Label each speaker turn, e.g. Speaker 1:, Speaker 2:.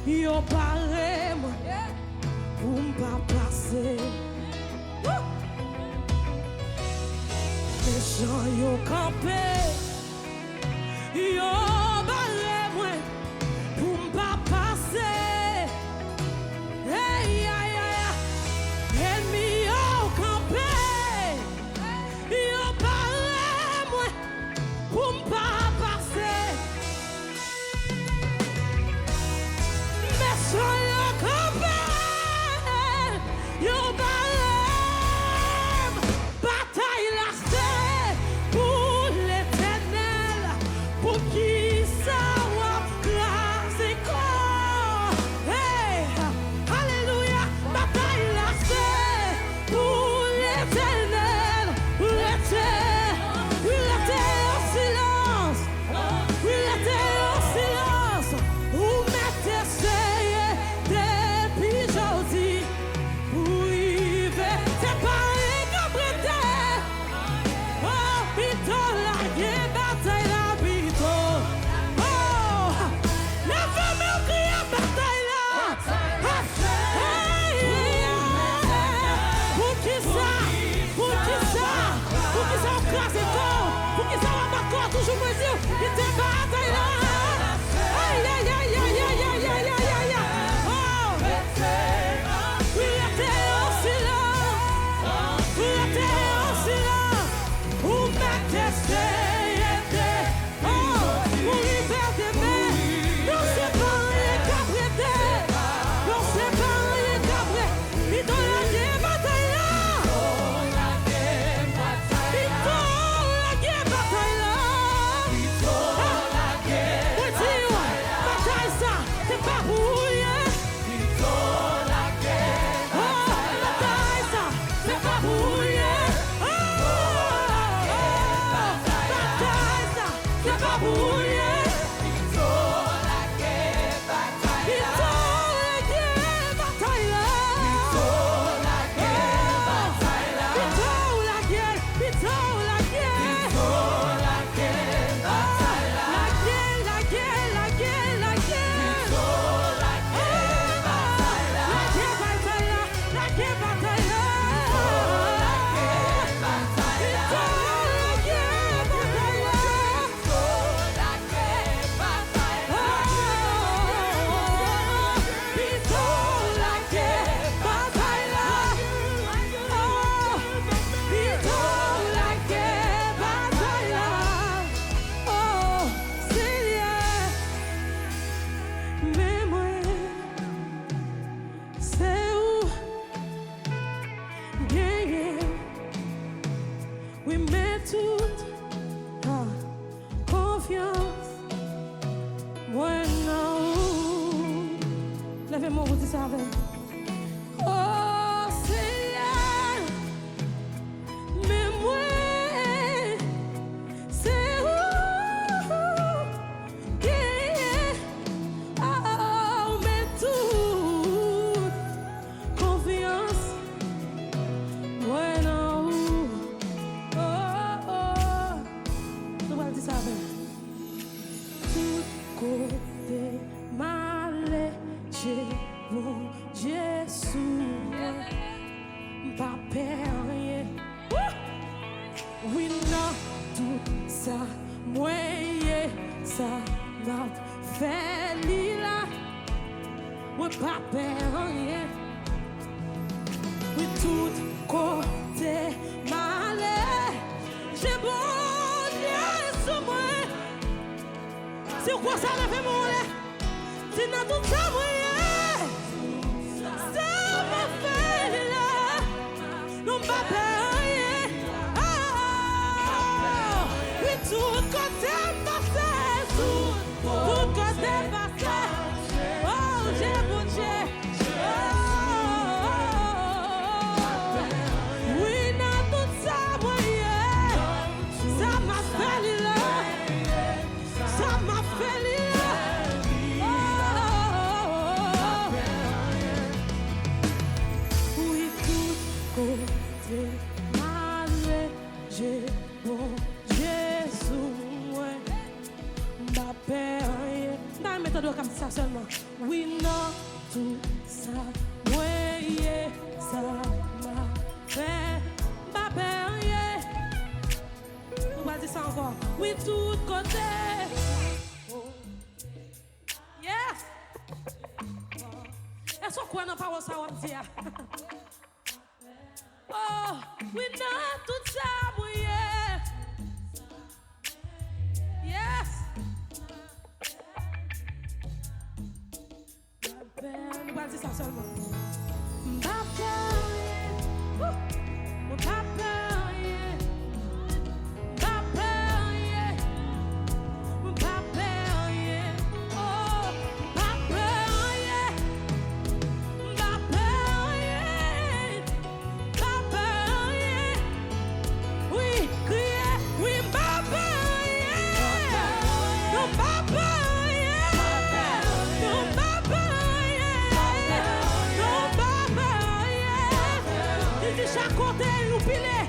Speaker 1: Yo paré pour m'pas passer. Les gens yo campé. Yo paré pour m'pas passer. Hey, hey, hey. Ennemi yo campé. Yo paré pour m'pas passer. Bataille la pour l'Éternel, pour qui Oui, mais toute confiance, moi non. Levez-moi, vous dites ça avec. Oh, Seigneur, mais moi, c'est où oh, mais toute confiance, moi non. Nous allons dire ça avec. Tout côté mal, j'ai bon Jésus, pas peur rien. Oui, non, tout ça, moi, ça m'a fait lila. Oui, pas peur rien. Oui, tout côté mal, j'ai bon Jésus, moi. C'est quoi ça lève mon lait? C'est dans tout ça, moi. Ça m'a fait là. Non, pas peur, ah, oui, tout côté passé, tout côté passé. Oh, j'ai bon Dieu. Oui, dans tout ça, moi. Ça m'a fait là. Ça m'a fait là. Oui, tout côté mal, j'ai bon Jésus, ouais. Ma peur, dans la méthode comme ça seulement. Oui, non, tout ça, ouais, ça m'a fait. Ma peur, on va dire ça encore. Oui, tout côté. Yes! Est-ce qu'on croit dans la parole ça, on dit? Oh, oui, non, tout ça, oui, yes! On va dire ça seulement. Ma peur, mon papa. Chaque côté, nous piler.